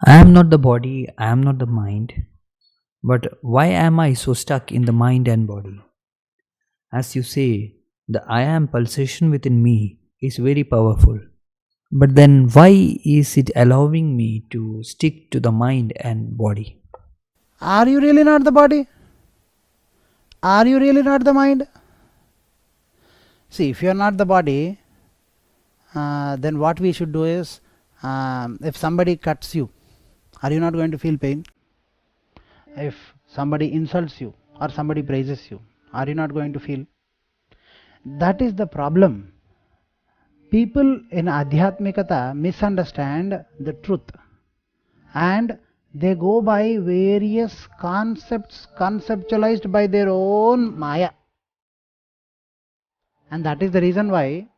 I am not the body, I am not the mind, but why am I so stuck in the mind and body? As you say, the I am pulsation within me is very powerful. But then why is it allowing me to stick to the mind and body? Are you really not the body? Are you really not the mind? See, if you are not the body, then what we should do is, if somebody cuts you, are you not going to feel pain? If somebody insults you or somebody praises you, are you not going to feel? That is the problem. People in Adhyatmikata misunderstand the truth, and they go by various concepts conceptualized by their own Maya. And that is the reason why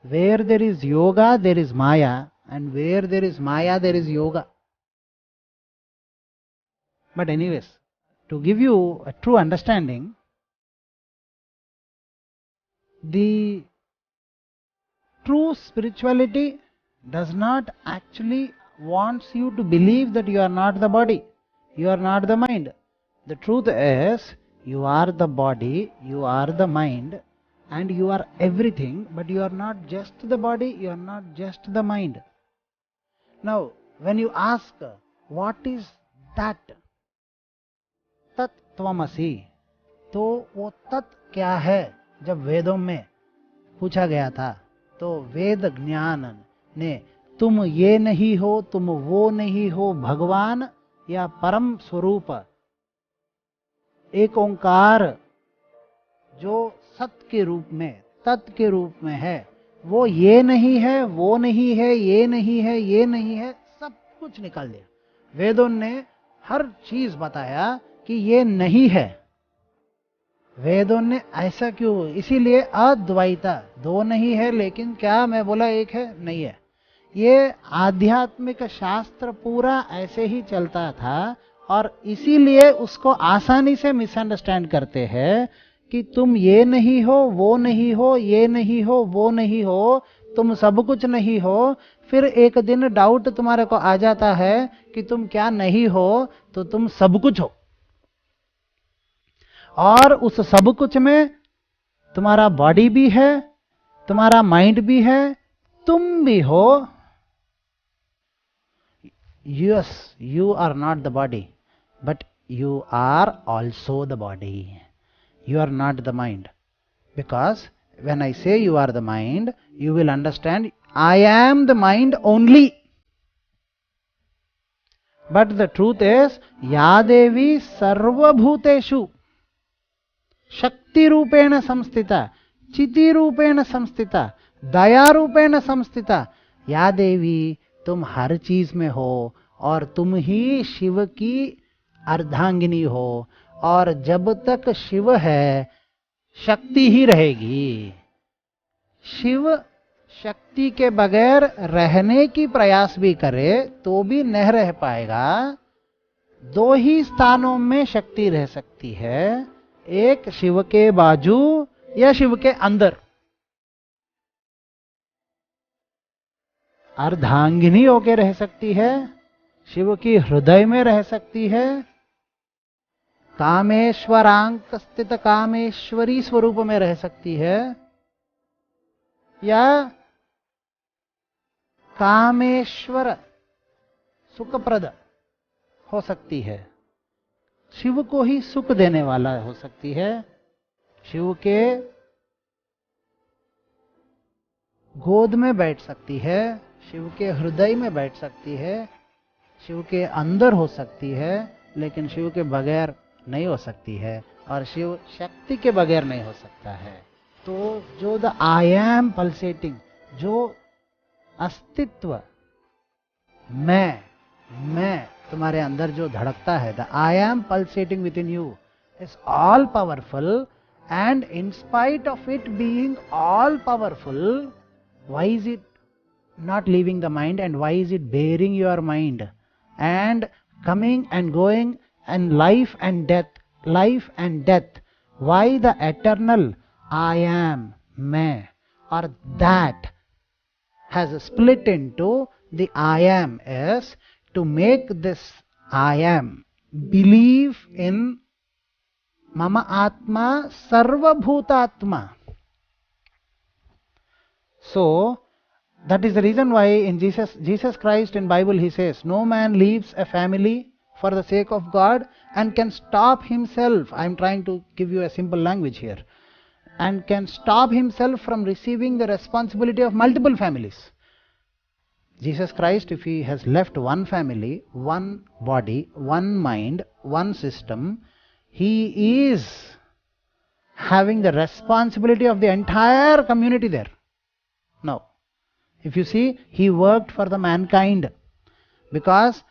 where there is yoga, there is Maya, and where there is Maya, there is yoga. But, anyways, to give you a true understanding, the true spirituality does not actually wants you to believe that you are not the body, you are not the mind. The truth is, you are the body, you are the mind, and you are everything, but you are not just the body, you are not just the mind. Now, when you ask, what is that? tat tvamasi, तो वो तत् क्या है? जब वेदों में पूछा गया था तो वेद ज्ञान ने तुम ये नहीं हो, तुम वो नहीं हो, भगवान या परम स्वरूप एक ओंकार जो सत के रूप में, तत् के रूप में है, वो ये नहीं है, वो नहीं है, ये नहीं है, ये नहीं है, सब कुछ निकाल दिया। वेदों ने हर चीज बताया कि ये नहीं है। वेदों ने ऐसा क्यों? इसीलिए अद्वैता, दो नहीं है, लेकिन क्या मैं बोला एक है? नहीं है। ये आध्यात्मिक शास्त्र पूरा ऐसे ही चलता था, और इसीलिए उसको आसानी से मिसअंडरस्टैंड करते हैं कि तुम ये नहीं हो, वो नहीं हो, ये नहीं हो, वो नहीं हो, तुम सब कुछ नहीं हो। फिर एक दिन डाउट तुम्हारे को आ जाता है कि तुम क्या नहीं हो, तो तुम सब कुछ हो, और उस सब कुछ में तुम्हारा बॉडी भी है, तुम्हारा माइंड भी है, तुम भी हो। Yes, you are not the body, but you are also the body. You are not the mind, because when I say you are the mind, you will understand I am the mind only. But the truth is, या देवी सर्वभूतेषु शक्ति रूपेण संस्थिता, चिति रूपेण संस्थिता, दया रूपेण संस्थिता, या देवी तुम हर चीज में हो, और तुम ही शिव की अर्धांगिनी हो, और जब तक शिव है शक्ति ही रहेगी। शिव शक्ति के बगैर रहने की प्रयास भी करे तो भी नहीं रह पाएगा। दो ही स्थानों में शक्ति रह सकती है, एक शिव के बाजू या शिव के अंदर। अर्धांगिनी होके रह सकती है, शिव की हृदय में रह सकती है, कामेश्वरांक स्थित कामेश्वरी स्वरूप में रह सकती है, या कामेश्वर सुखप्रद हो सकती है, शिव को ही सुख देने वाला हो सकती है, शिव के गोद में बैठ सकती है, शिव के हृदय में बैठ सकती है, शिव के अंदर हो सकती है, लेकिन शिव के बगैर नहीं हो सकती है, और शिव शक्ति के बगैर नहीं हो सकता है। तो जो द आई एम पल्सेटिंग, जो अस्तित्व मैं तुम्हारे अंदर जो धड़कता है, the I am pulsating with in you is all powerful, and in spite of it being all powerful, why is it not leaving the mind, and why is it bearing your mind and coming and going, and life and death, life and death? Why the eternal I am, मैं, or that has split into the I am is to make this I am believe in Mama Atma Sarva Bhutatma. So, that is the reason why in Jesus Christ in Bible he says, no man leaves a family for the sake of God and can stop himself. I am trying to give you a simple language here. And can stop himself from receiving the responsibility of multiple families. Jesus Christ, if he has left one family, one body, one mind, one system, he is having the responsibility of the entire community there. No. If you see, he worked for the mankind. Because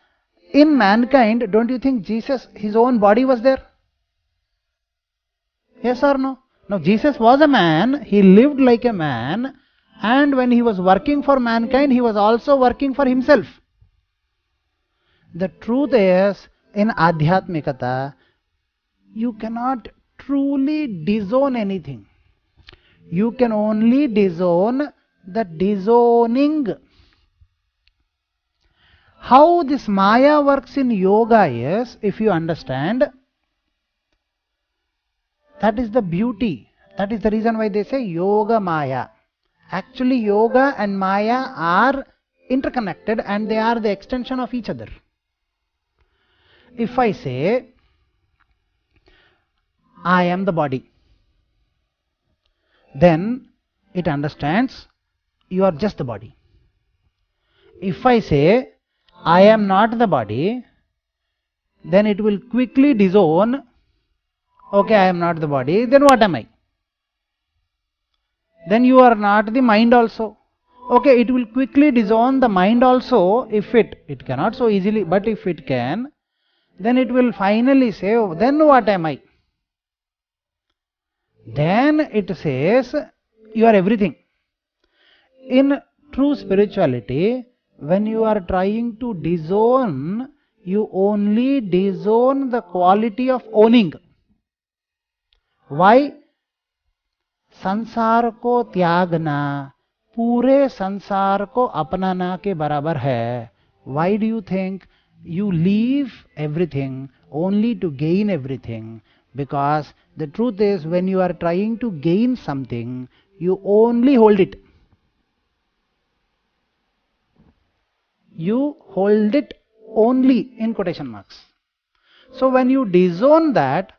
in mankind, don't you think Jesus, his own body was there? Yes or no? Now, Jesus was a man, he lived like a man, and when he was working for mankind, he was also working for himself. The truth is, in Adhyatmikata, you cannot truly disown anything. You can only disown the disowning. How this Maya works in yoga is, if you understand, that is the beauty. That is the reason why they say Yoga Maya. Actually, Yoga and Maya are interconnected and they are the extension of each other. If I say, I am the body, then it understands you are just the body. If I say, I am not the body, then it will quickly disown, okay, I am not the body, then what am I? Then you are not the mind also. Okay, it will quickly disown the mind also if it cannot so easily, but if it can, then it will finally say, oh, then what am I? Then it says, you are everything. In true spirituality, when you are trying to disown, you only disown the quality of owning. Why? संसार को त्यागना पूरे संसार को अपनाना के बराबर है. Why do you think you leave everything only to gain everything? Because the truth is, when you are trying to gain something, you only hold it. You hold it only in quotation marks. So when you disown that,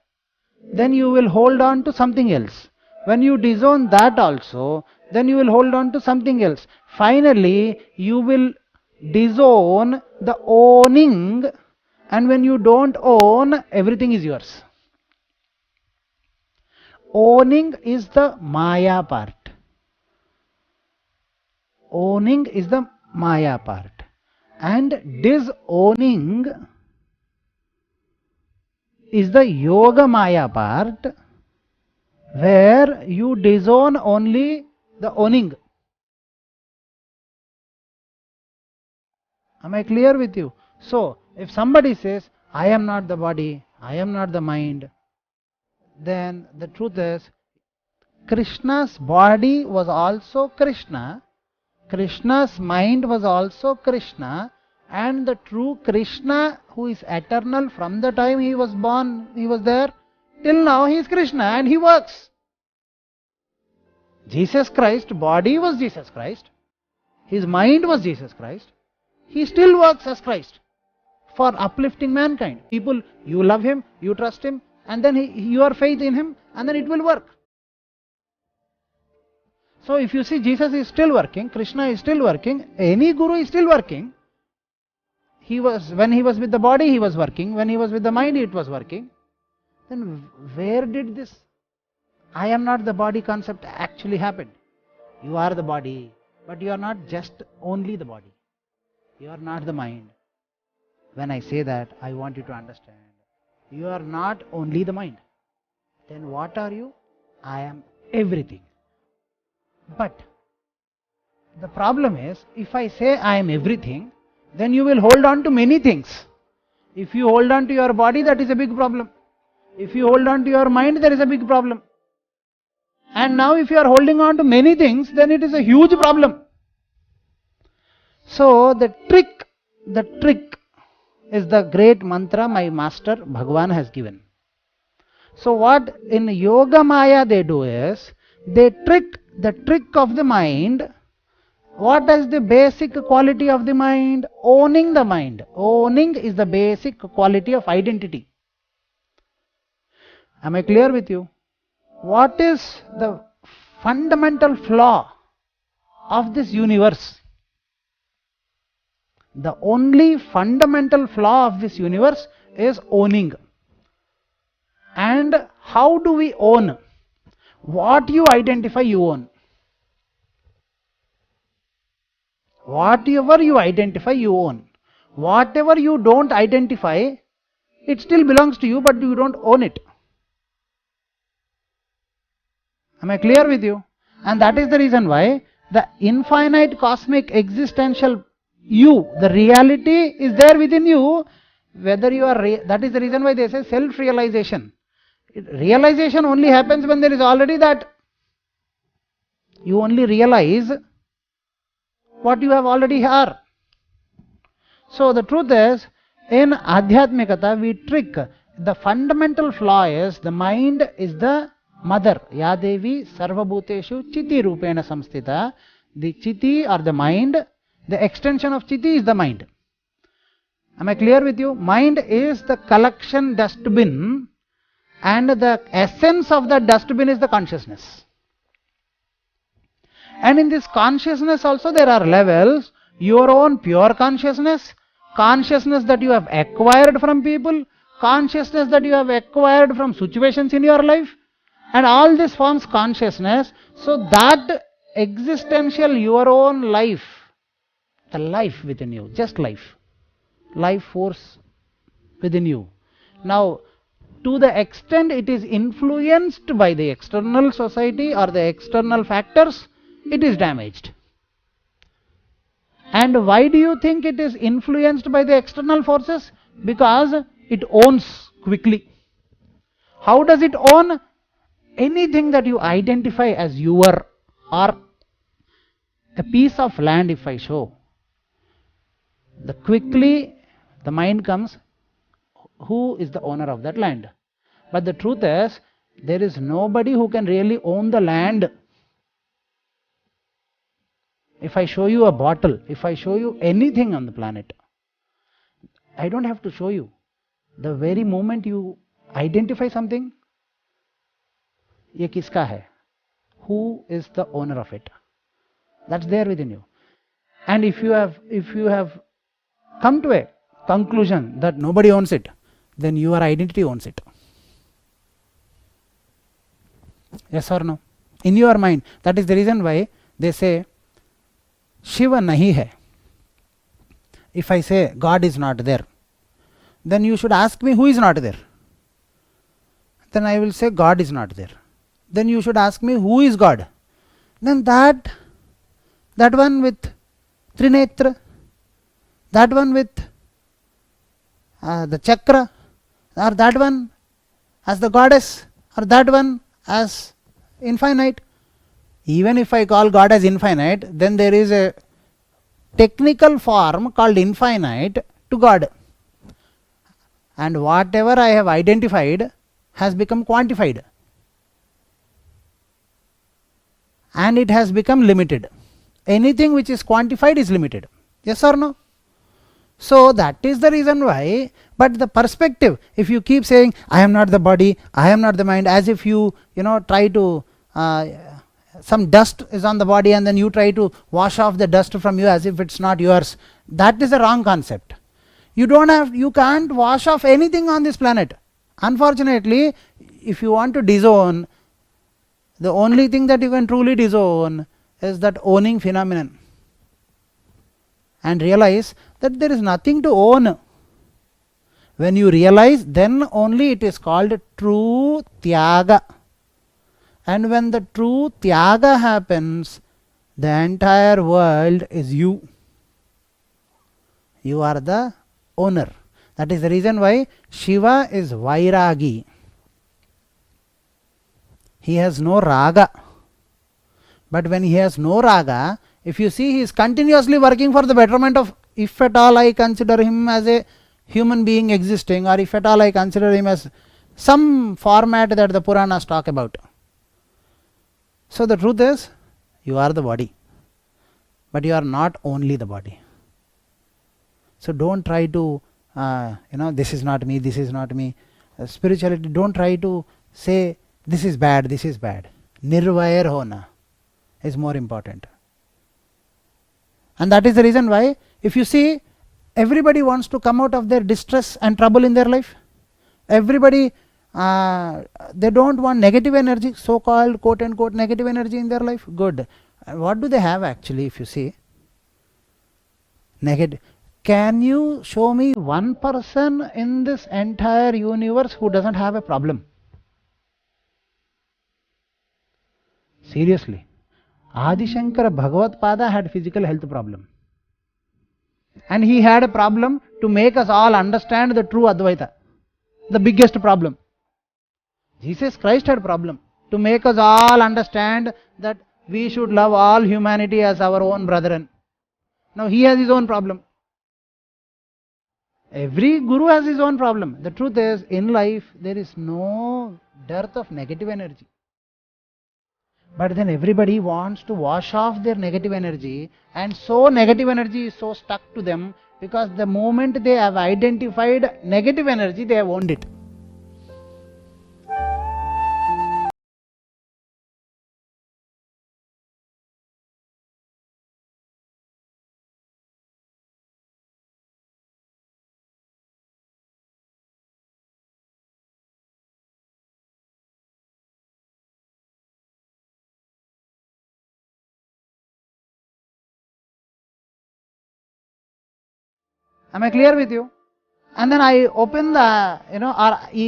then you will hold on to something else. When you disown that also, then you will hold on to something else. Finally, you will disown the owning, and when you don't own, everything is yours. Owning is the Maya part. Owning is the Maya part. And disowning is the Yoga Maya part, where you disown only the owning. Am I clear with you? So, if somebody says, I am not the body, I am not the mind, then the truth is, Krishna's body was also Krishna, Krishna's mind was also Krishna, and the true Krishna, who is eternal from the time he was born, he was there, till now he is Krishna and he works. Jesus Christ, body was Jesus Christ, his mind was Jesus Christ, he still works as Christ for uplifting mankind. People, you love him, you trust him, and then your faith in him, and then it will work. So if you see, Jesus is still working, Krishna is still working, any guru is still working. When he was with the body, he was working. When he was with the mind, it was working. Then where did this I am not the body concept actually happen? You are the body, but you are not just only the body. You are not the mind. When I say that, I want you to understand. You are not only the mind. Then what are you? I am everything. But the problem is, if I say I am everything, then you will hold on to many things. If you hold on to your body, that is a big problem. If you hold on to your mind, there is a big problem. And now if you are holding on to many things, then it is a huge problem. So the trick is the great mantra my master Bhagwan has given. So what in Yoga Maya they do is, they trick the trick of the mind. What is the basic quality of the mind? Owning the mind. Owning is the basic quality of identity. Am I clear with you? What is the fundamental flaw of this universe? The only fundamental flaw of this universe is owning. And how do we own? What you identify, you own. Whatever you identify, you own. Whatever you don't identify, it still belongs to you, but you don't own it. Am I clear with you? And that is the reason why the infinite cosmic existential you, the reality is there within you. Whether you are, that is the reason why they say self-realization. Realization only happens when there is already that. You only realize what you have already are. So the truth is, in Adhyatmikata we trick. The fundamental flaw is the mind is the mother. Yadevi sarvabhuteshu chiti rupena samstita. The chiti or the mind, the extension of chiti is the mind. Am I clear with you? Mind is the collection dustbin, and the essence of the dustbin is the consciousness. And in this consciousness also there are levels. Your own pure consciousness, consciousness that you have acquired from people, consciousness that you have acquired from situations in your life, and all this forms consciousness. So that existential your own life, the life within you, just life force within you. Now to the extent it is influenced by the external society or the external factors, it is damaged. And why do you think it is influenced by the external forces? Because it owns quickly. How does it own? Anything that you identify as your, or a piece of land if I show, the quickly the mind comes, who is the owner of that land? But the truth is, there is nobody who can really own the land. If I show you a bottle, if I show you anything on the planet, I don't have to show you. The very moment you identify something, ye kiska hai? Who is the owner of it? That's there within you. And if you have come to a conclusion that nobody owns it, then your identity owns it. Yes or no? In your mind. That is the reason why they say Shiva nahi hai. If I say God is not there, then you should ask me who is not there. Then I will say God is not there. Then you should ask me who is God. Then that one with Trinetra, that one with the chakra, or that one as the goddess, or that one as infinite. Even if I call God as infinite, then there is a technical form called infinite to God. And whatever I have identified has become quantified. And it has become limited. Anything which is quantified is limited. Yes or no? So that is the reason why. But the perspective, if you keep saying I am not the body, I am not the mind, as if you try to some dust is on the body and then you try to wash off the dust from you as if it's not yours, that is a wrong concept. You can't wash off anything on this planet. Unfortunately, if you want to disown, the only thing that you can truly disown is that owning phenomenon, and realize that there is nothing to own. When you realize, then only it is called true tyaga. And when the true tyaga happens, the entire world is you. You are the owner. That is the reason why Shiva is Vairagi. He has no raga. But when he has no raga, if you see, he is continuously working for the betterment of, if at all I consider him as a human being existing, or if at all I consider him as some format that the Puranas talk about. So the truth is, you are the body, but you are not only the body. So don't try to, this is not me, this is not me. Spirituality, don't try to say this is bad, this is bad. Nirvair hona is more important. And that is the reason why, if you see, everybody wants to come out of their distress and trouble in their life. Everybody, they don't want negative energy, so-called quote unquote negative energy in their life. Good. What do they have actually, if you see? Negative. Can you show me one person in this entire universe who doesn't have a problem? Seriously. Adi Shankara Bhagavad Pada had physical health problem. And he had a problem to make us all understand the true Advaita. The biggest problem. Jesus Christ had a problem to make us all understand that we should love all humanity as our own brethren. Now he has his own problem. Every guru has his own problem. The truth is, in life there is no dearth of negative energy. But then everybody wants to wash off their negative energy, and so negative energy is so stuck to them, because the moment they have identified negative energy, they have owned it. Am I clear with you? And then I open the,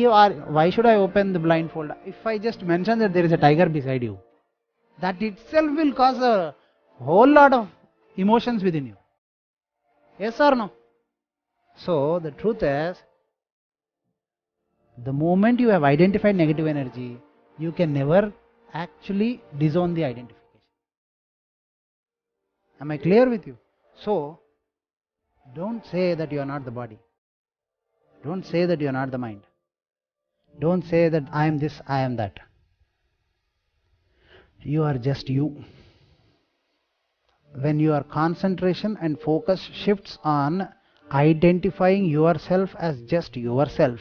or why should I open the blindfold? If I just mention that there is a tiger beside you, that itself will cause a whole lot of emotions within you. Yes or no? So the truth is, the moment you have identified negative energy, you can never actually disown the identification. Am I clear with you? So don't say that you are not the body. Don't say that you are not the mind. Don't say that I am this, I am that. You are just you. When your concentration and focus shifts on identifying yourself as just yourself,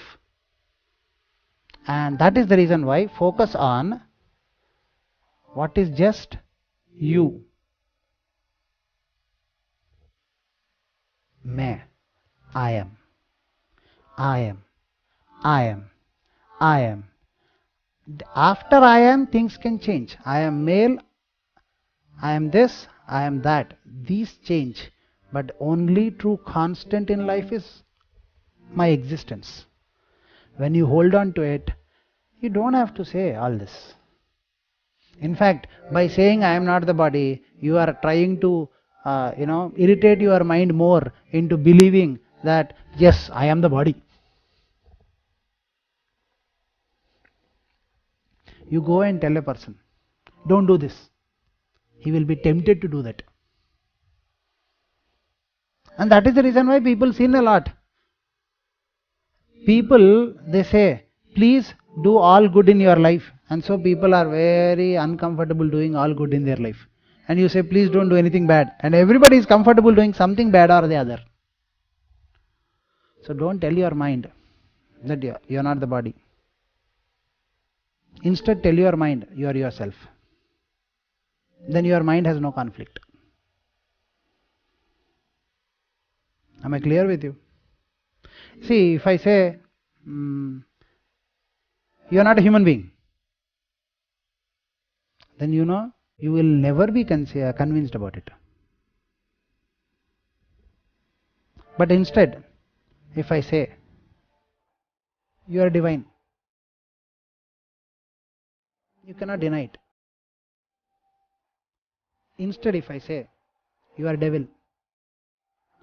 and that is the reason why focus on what is just you. Main, I am. I am. I am. I am. After I am, things can change. I am male, I am this, I am that. These change. But only true constant in life is my existence. When you hold on to it, you don't have to say all this. In fact, by saying I am not the body, you are trying to irritate your mind more into believing that yes, I am the body. You go and tell a person, don't do this. He will be tempted to do that. And that is the reason why people sin a lot. People, they say, please do all good in your life. And so people are very uncomfortable doing all good in their life. And you say, please don't do anything bad. And everybody is comfortable doing something bad or the other. So don't tell your mind that you are not the body. Instead, tell your mind you are yourself. Then your mind has no conflict. Am I clear with you? See, if I say, you are not a human being, then you will never be convinced about it. But instead, if I say, you are divine, you cannot deny it. Instead, if I say, you are devil,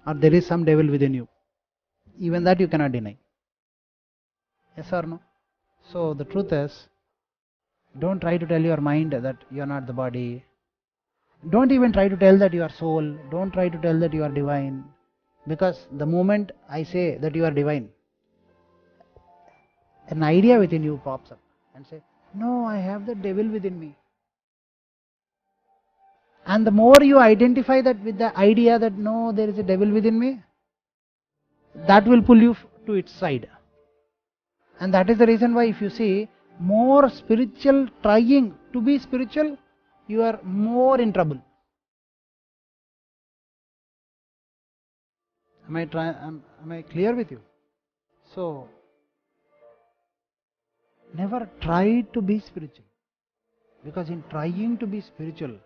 or there is some devil within you, even that you cannot deny. Yes or no? So the truth is, don't try to tell your mind that you are not the body. Don't even try to tell that you are soul. Don't try to tell that you are divine. Because the moment I say that you are divine, an idea within you pops up and say, no, I have the devil within me. And the more you identify that with the idea that no, there is a devil within me, that will pull you to its side. And that is the reason why, if you see, more spiritual trying to be spiritual, you are more in trouble. Am I clear with you? So, never try to be spiritual, because in trying to be spiritual,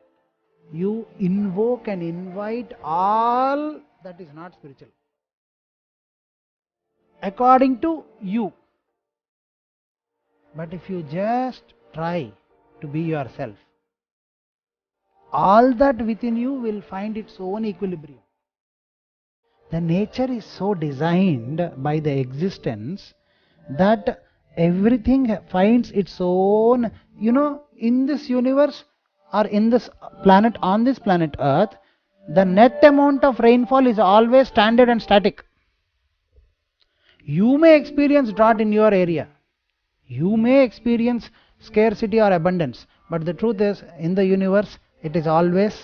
you invoke and invite all that is not spiritual according to you. But if you just try to be yourself, all that within you will find its own equilibrium. The nature is so designed by the existence that everything finds its own, in this universe or in this planet, on this planet Earth, the net amount of rainfall is always standard and static. You may experience drought in your area, you may experience scarcity or abundance, but the truth is, in the universe, it is always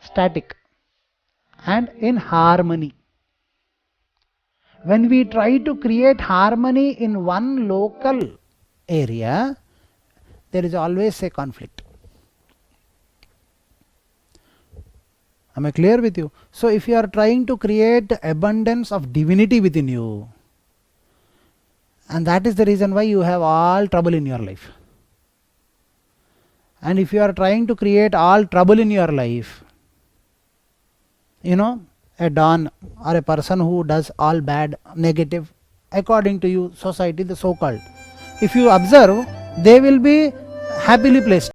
static and in harmony. When we try to create harmony in one local area, there is always a conflict. Am I clear with you? So if you are trying to create abundance of divinity within you, and that is the reason why you have all trouble in your life. And if you are trying to create all trouble in your life, a don or a person who does all bad, negative, according to you, society, the so-called, if you observe, they will be happily placed.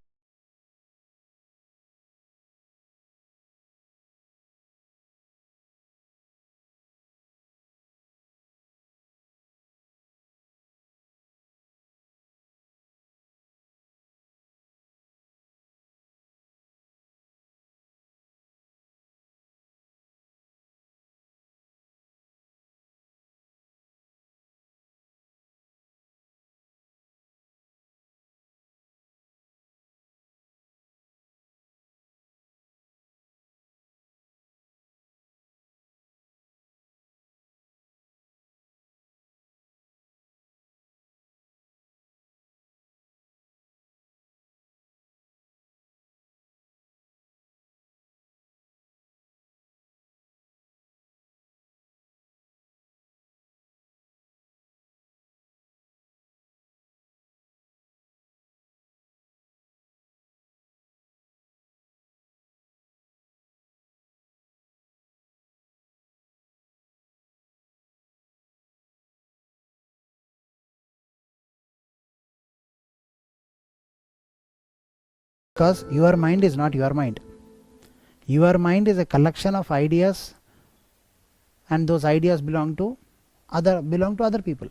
Because your mind is not your mind. Your mind is a collection of ideas, and those ideas belong to other people.